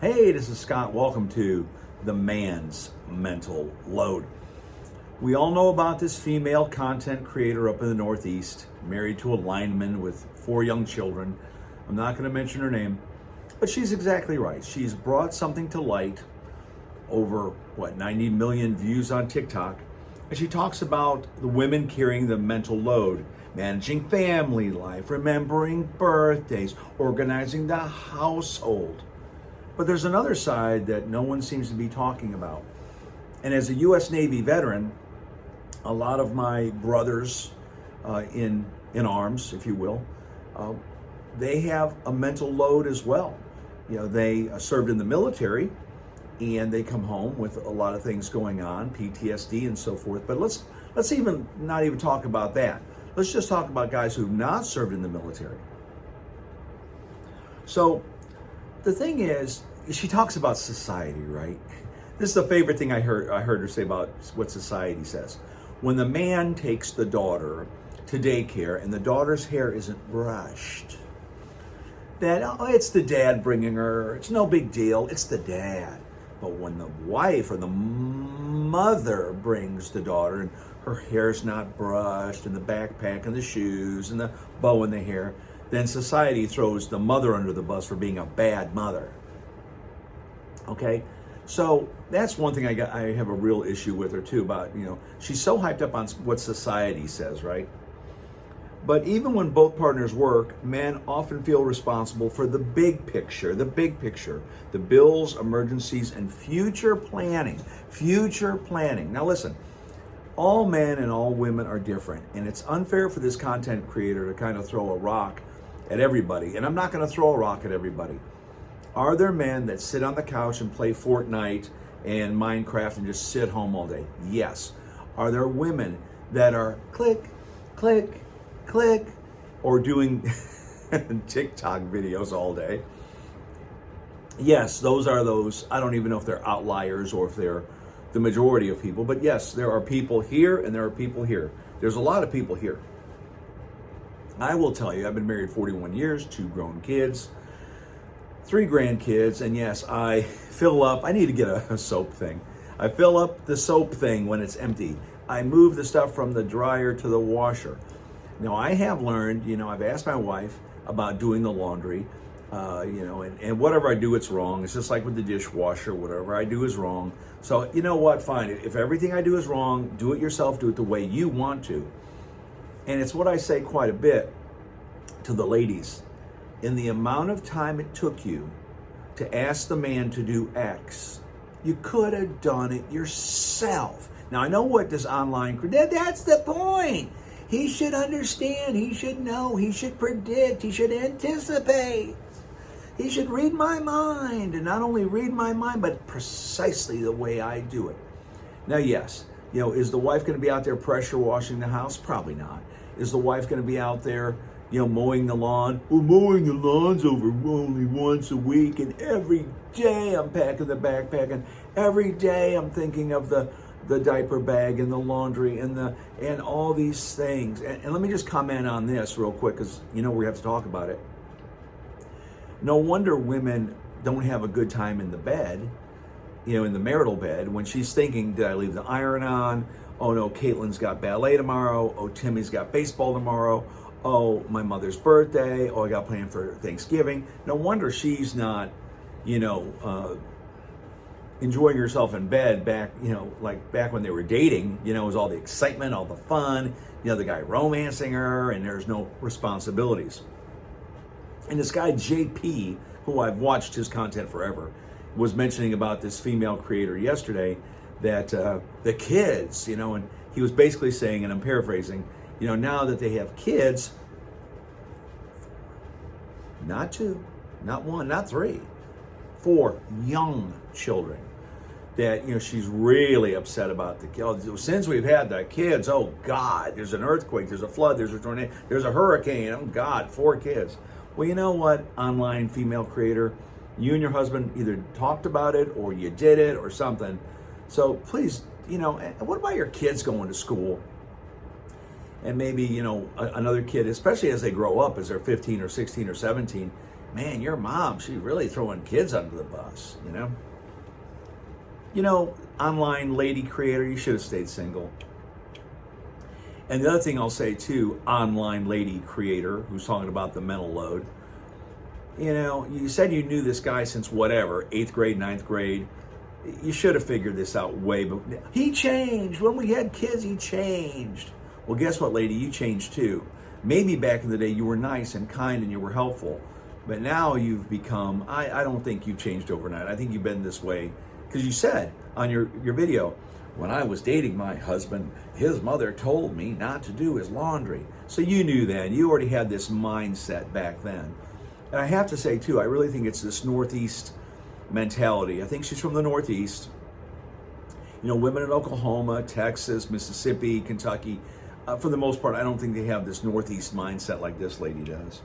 Hey, this is Scott. Welcome to The Man's Mental Load. We all know about this female content creator up in the Northeast, married to a lineman with 4 young children. I'm not going to mention her name, but she's exactly right. She's brought something to light over, 90 million views on TikTok. And she talks about the women carrying the mental load, managing family life, remembering birthdays, organizing the household. But there's another side that no one seems to be talking about. And as a U.S. Navy veteran, a lot of my brothers in arms, if you will, they have a mental load as well. You know, they served in the military and they come home with a lot of things going on, PTSD and so forth. But let's even not even talk about that. Let's just talk about guys who've not served in the military. So the thing is, she talks about society, right? This is the favorite thing I heard her say about what society says. When the man takes the daughter to daycare and the daughter's hair isn't brushed, then it's the dad bringing her. It's no big deal. It's the dad. But when the wife or the mother brings the daughter and her hair's not brushed and the backpack and the shoes and the bow in the hair, then society throws the mother under the bus for being a bad mother. Okay, so that's one thing I have a real issue with her too, about, she's so hyped up on what society says, right? But even when both partners work, men often feel responsible for the big picture, the bills, emergencies, and future planning. Now listen, all men and all women are different, and it's unfair for this content creator to kind of throw a rock at everybody. And I'm not going to throw a rock at everybody. Are there men that sit on the couch and play Fortnite and Minecraft and just sit home all day? Yes. Are there women that are click, click, click, or doing TikTok videos all day? Yes, those are those. I don't even know if they're outliers or if they're the majority of people, but yes, there are people here and there are people here. There's a lot of people here. I will tell you, I've been married 41 years, 2 grown kids, 3 grandkids, and yes, I fill up. I need to get a soap thing. I fill up the soap thing when it's empty. I move the stuff from the dryer to the washer. Now, I have learned, I've asked my wife about doing the laundry, and whatever I do, it's wrong. It's just like with the dishwasher, whatever I do is wrong. So, you know what, fine. If everything I do is wrong, do it yourself, do it the way you want to. And it's what I say quite a bit to the ladies. In the amount of time it took you to ask the man to do X, you could have done it yourself. Now, I know what this online, that's the point. He should understand, he should know, he should predict, he should anticipate. He should read my mind, and not only read my mind, but precisely the way I do it. Now, yes, is the wife going to be out there pressure washing the house? Probably not. Is the wife going to be out there, mowing the lawn? Well, mowing the lawn's over only once a week, and every day I'm packing the backpack, and every day I'm thinking of the diaper bag and the laundry and all these things. And let me just comment on this real quick, because we have to talk about it. No wonder women don't have a good time in the bed, in the marital bed, when she's thinking, did I leave the iron on? Oh no, Caitlin's got ballet tomorrow. Oh, Timmy's got baseball tomorrow. Oh, my mother's birthday. Oh, I got planned for Thanksgiving. No wonder she's not, enjoying herself in bed back, like back when they were dating. It was all the excitement, all the fun, the guy romancing her, and there's no responsibilities. And this guy, JP, who I've watched his content forever, was mentioning about this female creator yesterday that the kids, and he was basically saying, and I'm paraphrasing, now that they have kids, not 2, not 1, not 3, 4 young children, that she's really upset about the kids. Since we've had the kids, oh God, there's an earthquake, there's a flood, there's a tornado, there's a hurricane, oh God, 4 kids. Well, you know what, online female creator, you and your husband either talked about it or you did it or something. So please, what about your kids going to school? And maybe, another kid, especially as they grow up, as they're 15 or 16 or 17, man, your mom, she's really throwing kids under the bus, you know? Online lady creator, you should have stayed single. And the other thing I'll say too, online lady creator who's talking about the mental load, you said you knew this guy since whatever, 8th grade, 9th grade. You should have figured this out way before. He changed. When we had kids, he changed. Well, guess what, lady? You changed too. Maybe back in the day you were nice and kind and you were helpful. But now you've become, I don't think you've changed overnight. I think you've been this way because you said on your video, when I was dating my husband, his mother told me not to do his laundry. So you knew then. You already had this mindset back then. And I have to say too, I really think it's this Northeast mentality. I think she's from the Northeast. Women in Oklahoma, Texas, Mississippi, Kentucky, for the most part, I don't think they have this Northeast mindset like this lady does.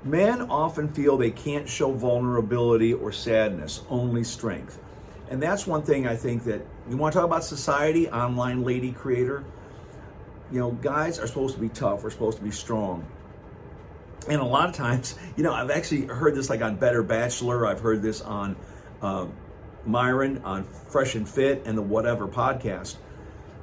Men often feel they can't show vulnerability or sadness, only strength. And that's one thing I think that you want to talk about society, online lady creator. Guys are supposed to be tough. We're supposed to be strong. And a lot of times, I've actually heard this like on Better Bachelor. I've heard this on Myron, on Fresh and Fit and the Whatever podcast,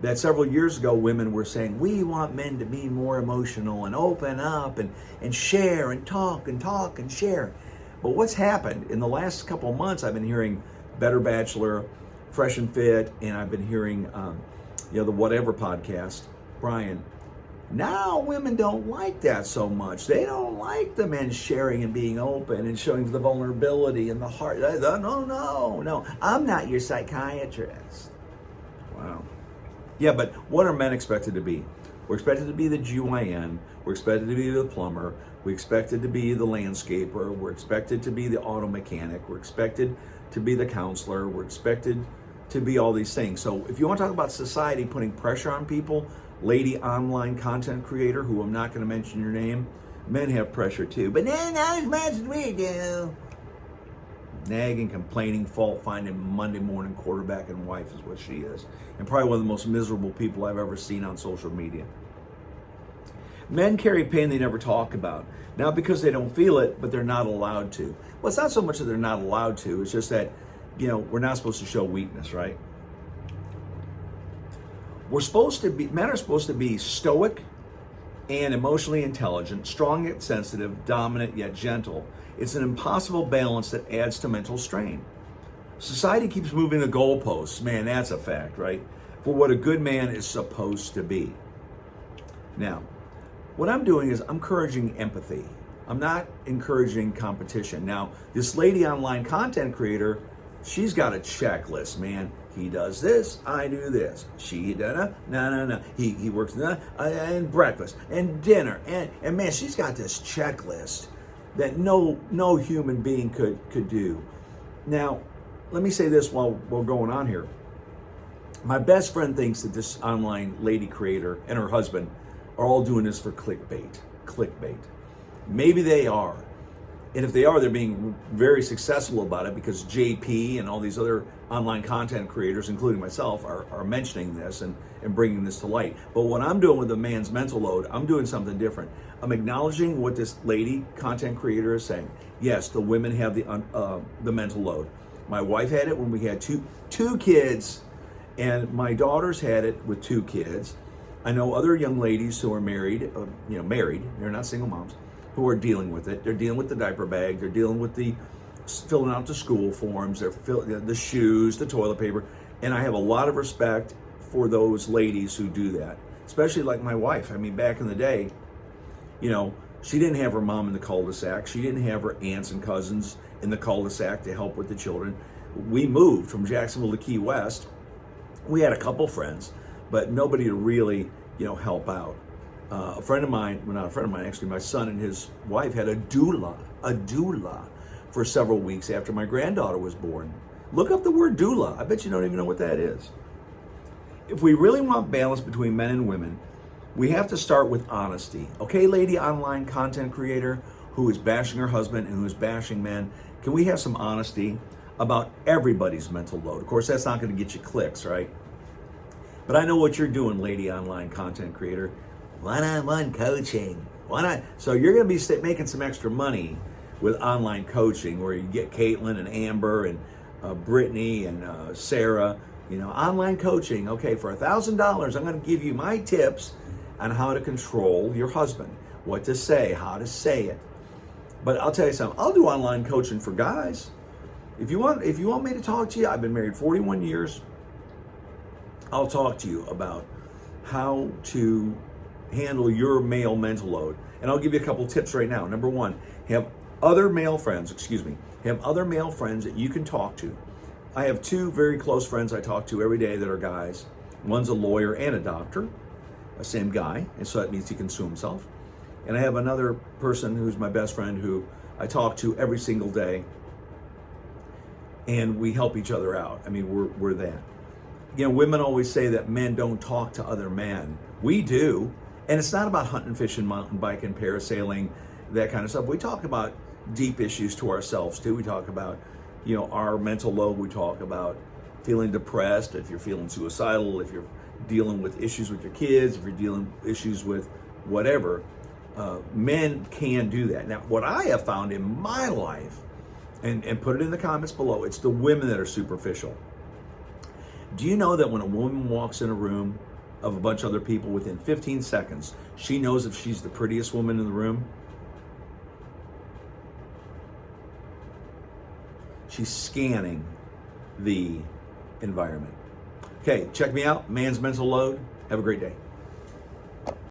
that several years ago, women were saying, we want men to be more emotional and open up and share and talk and share. But what's happened in the last couple of months, I've been hearing Better Bachelor, Fresh and Fit, and I've been hearing, the Whatever podcast, Brian. Now women don't like that so much. They don't like the men sharing and being open and showing the vulnerability and the heart. No, I'm not your psychiatrist. Wow. Yeah, but what are men expected to be? We're expected to be the GYN. We're expected to be the plumber. We're expected to be the landscaper. We're expected to be the auto mechanic. We're expected to be the counselor. We're expected to be all these things. So if you want to talk about society putting pressure on people, lady online content creator, who I'm not going to mention your name, men have pressure too, but not as much as we do. Nagging, complaining, fault finding, Monday morning quarterback and wife is what she is. And probably one of the most miserable people I've ever seen on social media. Men carry pain they never talk about. Not because they don't feel it, but they're not allowed to. Well, it's not so much that they're not allowed to, it's just that, we're not supposed to show weakness, right? Men are supposed to be stoic and emotionally intelligent, strong yet sensitive, dominant yet gentle. It's an impossible balance that adds to mental strain. Society keeps moving the goalposts. Man, that's a fact, right? For what a good man is supposed to be. Now, what I'm doing is I'm encouraging empathy. I'm not encouraging competition. Now, this lady online content creator, she's got a checklist, man. He does this, I do this. She no. He works and breakfast and dinner and man, she's got this checklist that no human being could do. Now, let me say this while we're going on here. My best friend thinks that this online lady creator and her husband are all doing this for clickbait. Maybe they are. And if they are, they're being very successful about it because JP and all these other online content creators, including myself, are mentioning this and bringing this to light. But what I'm doing with a man's mental load, I'm doing something different. I'm acknowledging what this lady content creator is saying. Yes, the women have the mental load. My wife had it when we had two kids, and my daughters had it with 2 kids. I know other young ladies who are married, they're not single moms, who are dealing with it. They're dealing with the diaper bag. They're dealing with the filling out the school forms. They're the shoes, the toilet paper. And I have a lot of respect for those ladies who do that, especially like my wife. I mean, back in the day, she didn't have her mom in the cul-de-sac. She didn't have her aunts and cousins in the cul-de-sac to help with the children. We moved from Jacksonville to Key West. We had a couple friends, but nobody to really, help out. A friend of mine, well, not a friend of mine, actually, my son and his wife had a doula for several weeks after my granddaughter was born. Look up the word doula. I bet you don't even know what that is. If we really want balance between men and women, we have to start with honesty. Okay, lady online content creator who is bashing her husband and who is bashing men, can we have some honesty about everybody's mental load? Of course, that's not going to get you clicks, right? But I know what you're doing, lady online content creator. One-on-one coaching. So you're going to be making some extra money with online coaching, where you get Caitlin and Amber and Brittany and Sarah. Online coaching. Okay, for $1,000, I'm going to give you my tips on how to control your husband, what to say, how to say it. But I'll tell you something. I'll do online coaching for guys. If you want me to talk to you, I've been married 41 years. I'll talk to you about how to handle your male mental load. And I'll give you a couple tips right now. Number one, have other male friends that you can talk to. I have two very close friends I talk to every day that are guys. One's a lawyer and a doctor, the same guy, and so that means he can sue himself. And I have another person who's my best friend who I talk to every single day, and we help each other out. I mean, we're that. Women always say that men don't talk to other men. We do, and it's not about hunting, fishing, mountain biking, parasailing, that kind of stuff. We talk about deep issues to ourselves too. We talk about, our mental load. We talk about feeling depressed, if you're feeling suicidal, if you're dealing with issues with your kids, if you're dealing with issues with whatever. Men can do that. Now, what I have found in my life, and put it in the comments below, it's the women that are superficial. Do you know that when a woman walks in a room of a bunch of other people, within 15 seconds, she knows if she's the prettiest woman in the room? She's scanning the environment. Okay, check me out, Man's Mental Load. Have a great day.